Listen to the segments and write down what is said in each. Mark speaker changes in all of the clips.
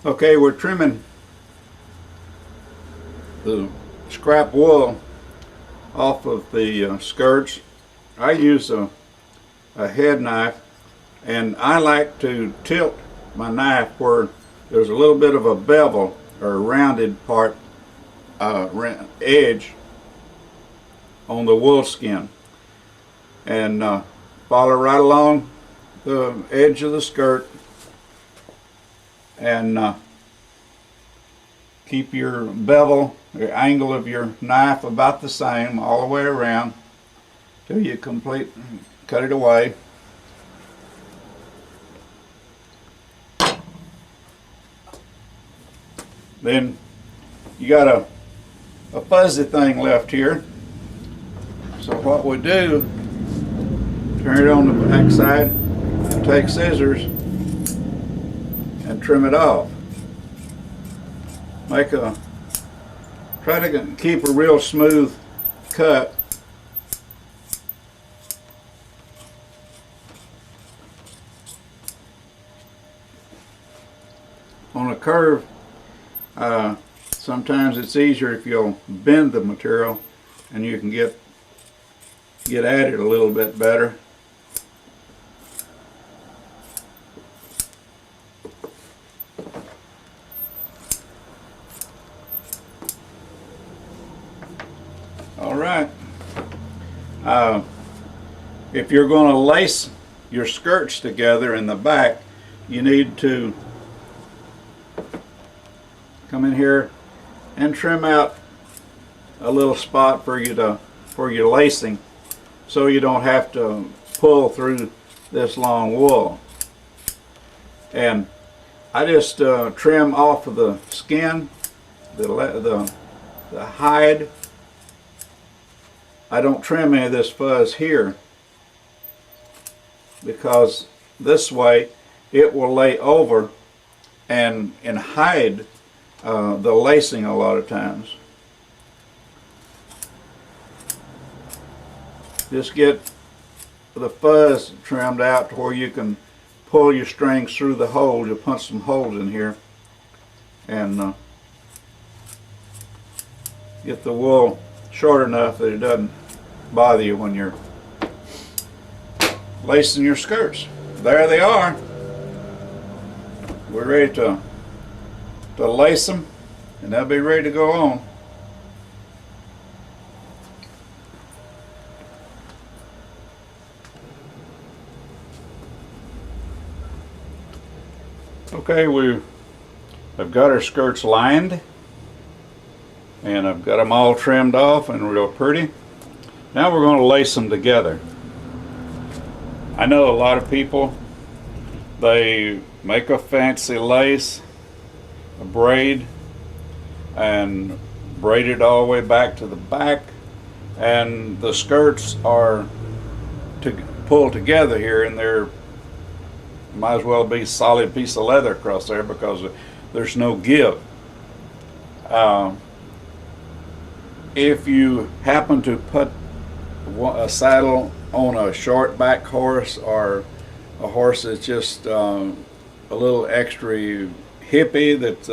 Speaker 1: Okay, we're trimming the scrap wool off of the skirts. I use a head knife, and I like to tilt my knife where there's a little bit of a bevel or a rounded part, edge on the wool skin, and follow right along the edge of the skirt, and keep your bevel, the angle of your knife about the same all the way around till you cut it away. Then you got a fuzzy thing left here. So what we do, turn it on the back side, take scissors and trim it off. Try to keep a real smooth cut. On a curve, sometimes it's easier if you'll bend the material and you can get at it a little bit better. All right. If you're going to lace your skirts together in the back, you need to come in here and trim out a little spot for your lacing, so you don't have to pull through this long wool. And I just trim off of the skin, the hide. I don't trim any of this fuzz here, because this way it will lay over and hide the lacing a lot of times. Just get the fuzz trimmed out to where you can pull your strings through the hole. You'll punch some holes in here and get the wool short enough that it doesn't bother you when you're lacing your skirts. There they are. We're ready to lace them, and they'll be ready to go on. Okay, I've got our skirts lined, and I've got them all trimmed off and real pretty. Now we're going to lace them together. I know a lot of people, they make a fancy lace, a braid, and braid it all the way back to the back, and the skirts are pulled together here, and they're might as well be a solid piece of leather across there because there's no give. If you happen to put a saddle on a short back horse, or a horse that's just a little extra hippie, that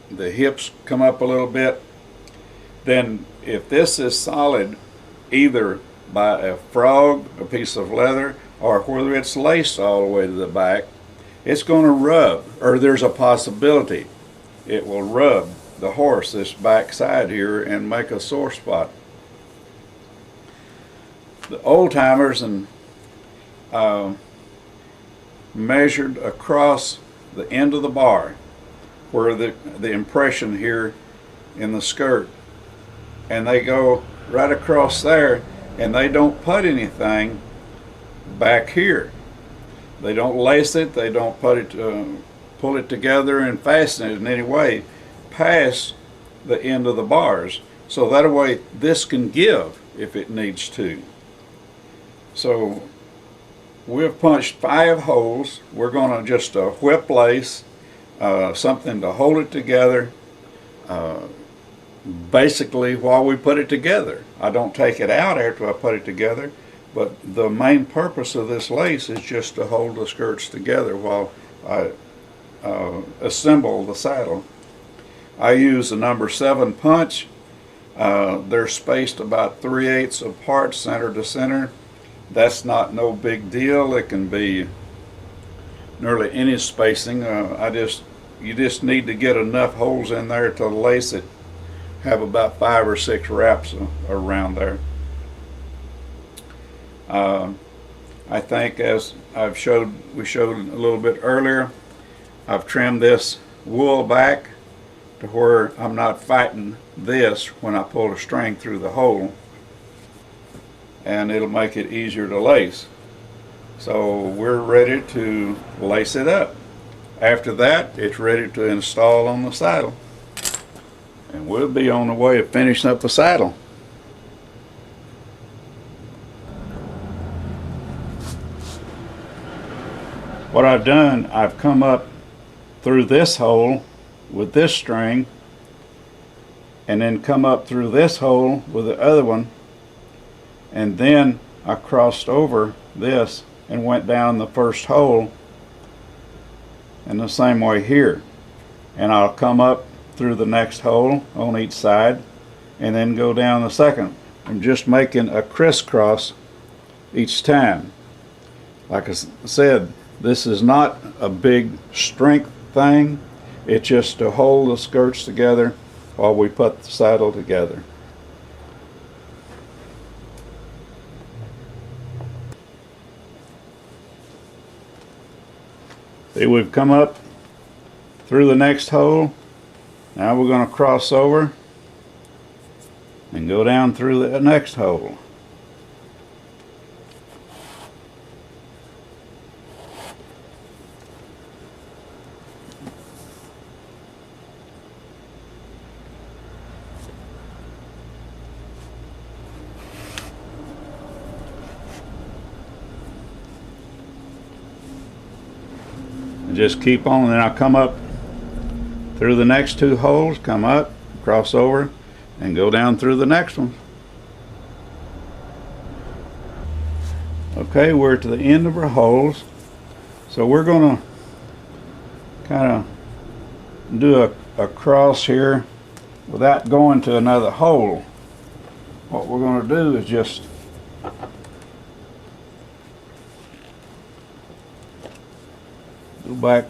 Speaker 1: the hips come up a little bit, then if this is solid either by a frog, a piece of leather, or whether it's laced all the way to the back, it's going to rub, or there's a possibility it will rub the horse, this back side here, and make a sore spot. The old timers and measured across the end of the bar where the impression here in the skirt, and they go right across there, and they don't put anything back here. They don't lace it, they don't put it pull it together and fasten it in any way past the end of the bars, so that way this can give if it needs to. So we've punched 5 holes. We're going to just whip lace, something to hold it together, basically while we put it together. I don't take it out after I put it together, but the main purpose of this lace is just to hold the skirts together while I assemble the saddle. I use a number 7 punch. They're spaced about 3/8 apart, center to center. That's not no big deal. It can be nearly any spacing. You just need to get enough holes in there to lace it. Have about 5 or 6 wraps around there. I think, as we showed a little bit earlier, I've trimmed this wool back to where I'm not fighting this when I pull the string through the hole, and it'll make it easier to lace. So we're ready to lace it up. After that, it's ready to install on the saddle, and we'll be on the way of finishing up the saddle. What I've done, I've come up through this hole with this string, and then come up through this hole with the other one, and then I crossed over this and went down the first hole, and the same way here. And I'll come up through the next hole on each side and then go down the second. I'm just making a crisscross each time. Like I said, this is not a big strength thing. It's just to hold the skirts together while we put the saddle together. See, we've come up through the next hole. Now we're going to cross over and go down through the next hole. Just keep on, and then I'll come up through the next 2 holes, come up, cross over, and go down through the next one. Okay, we're to the end of our holes, so we're going to kind of do a cross here without going to another hole. What we're going to do is just go back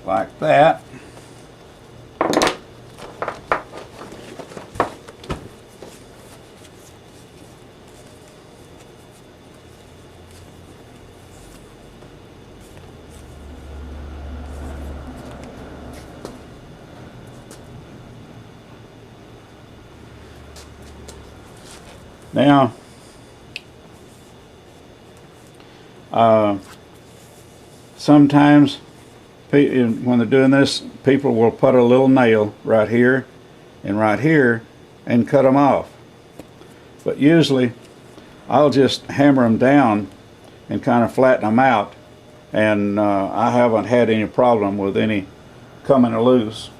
Speaker 1: like that. Now, sometimes when they're doing this, people will put a little nail right here and cut them off. But usually I'll just hammer them down and kind of flatten them out, and I haven't had any problem with any coming loose.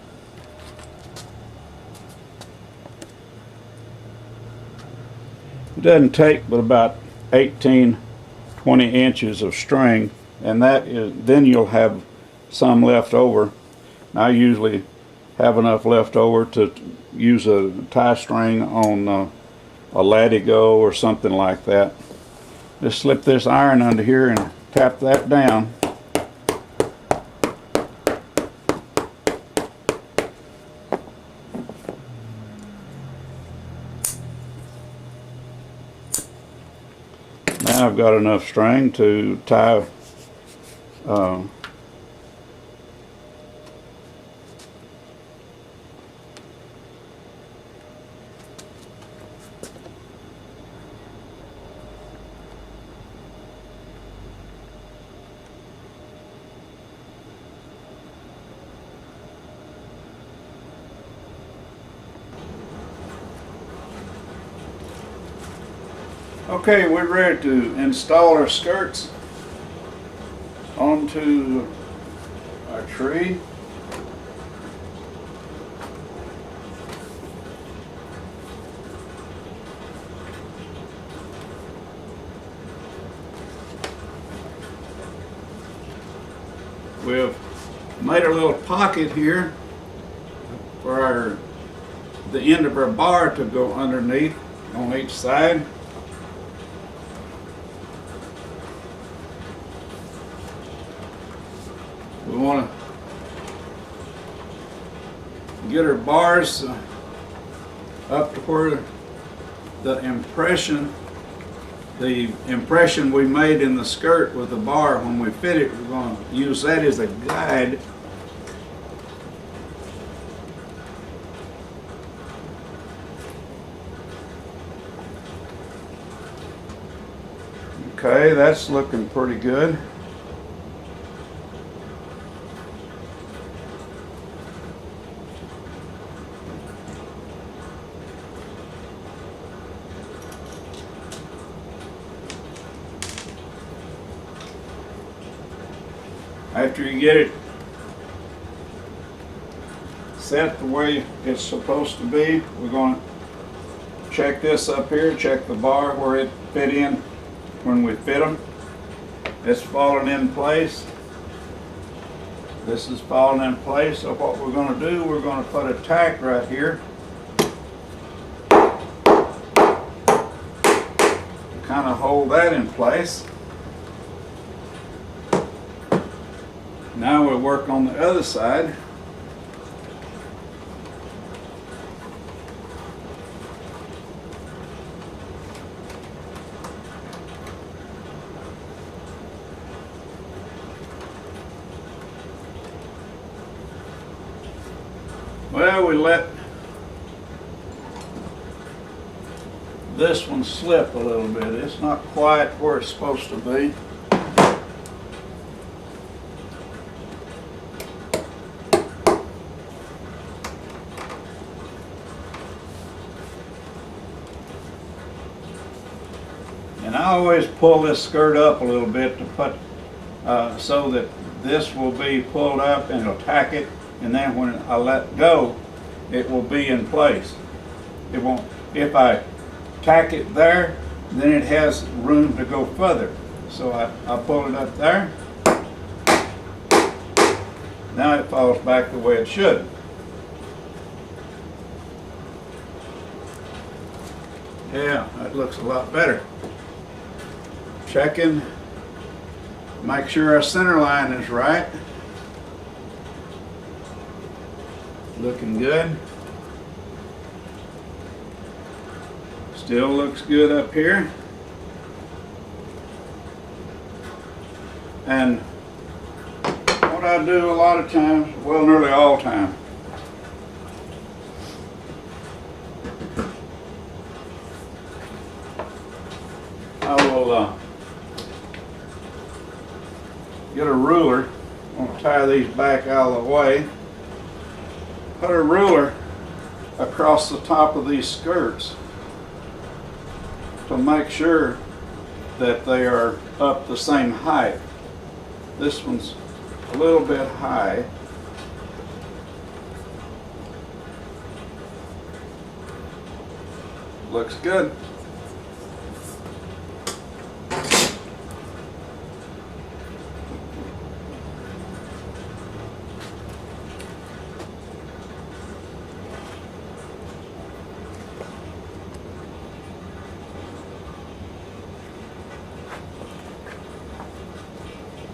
Speaker 1: It doesn't take but about 18-20 inches of string, and then you'll have some left over. I usually have enough left over to use a tie string on a latigo or something like that. Just slip this iron under here and tap that down. Now I've got enough string to tie Okay, we're ready to install our skirts onto our tree. we've made a little pocket here for the end of our bar to go underneath on each side. We want to get our bars up to where the impression we made in the skirt with the bar when we fit it. We're going to use that as a guide. Okay, that's looking pretty good. After you get it set the way it's supposed to be, we're going to check this up here, check the bar where it fit in when we fit them. It's falling in place. This is falling in place. So what we're going to do, we're going to put a tack right here to kind of hold that in place. Now we'll work on the other side. Well, we let this one slip a little bit. It's not quite where it's supposed to be. And I always pull this skirt up a little bit to put so that this will be pulled up and it'll tack it, and then when I let go it will be in place. It won't, if I tack it there, then it has room to go further. So I pull it up there. Now it falls back the way it should. Yeah, that looks a lot better. Checking, make sure our center line is right. Looking good. Still looks good up here. And what I do a lot of times, well, nearly all the time, I will get a ruler. I'm going to tie these back out of the way. Put a ruler across the top of these skirts to make sure that they are up the same height. This one's a little bit high. Looks good.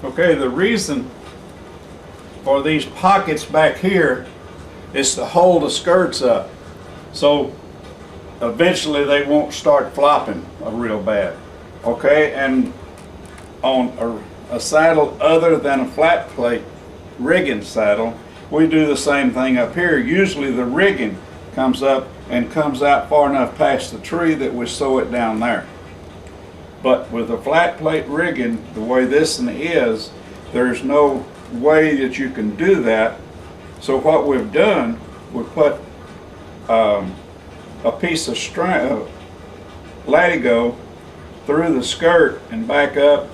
Speaker 1: Okay, the reason for these pockets back here is to hold the skirts up, so eventually they won't start flopping real bad. Okay, and on a saddle other than a flat plate rigging saddle, we do the same thing up here. Usually the rigging comes up and comes out far enough past the tree that we sew it down there. But with a flat plate rigging, the way this one is, there's no way that you can do that. So what we've done, we put a piece of string, latigo, through the skirt and back up,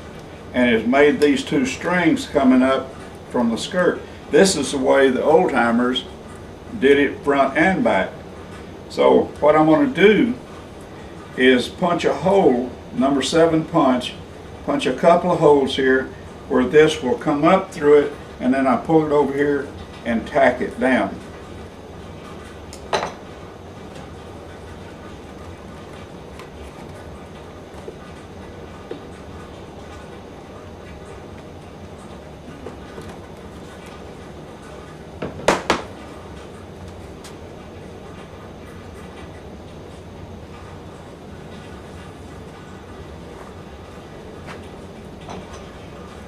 Speaker 1: and has made these two strings coming up from the skirt. This is the way the old timers did it front and back. So what I'm going to do is punch a hole, number 7 punch a couple of holes here where this will come up through it and then I pull it over here and tack it down.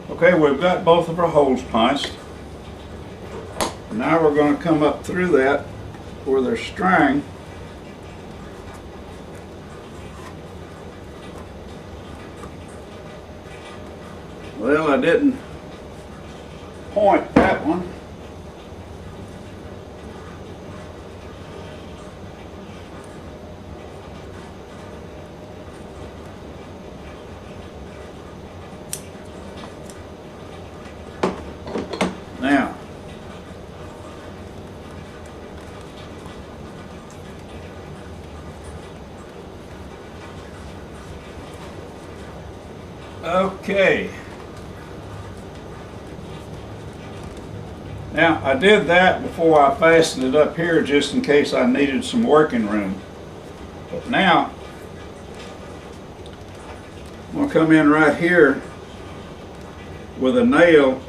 Speaker 1: Okay, we've got both of our holes punched. Now we're going to come up through that where there's string. Well, I didn't point that one. Now, okay. Now, I did that before I fastened it up here just in case I needed some working room. But now, I'm going to come in right here with a nail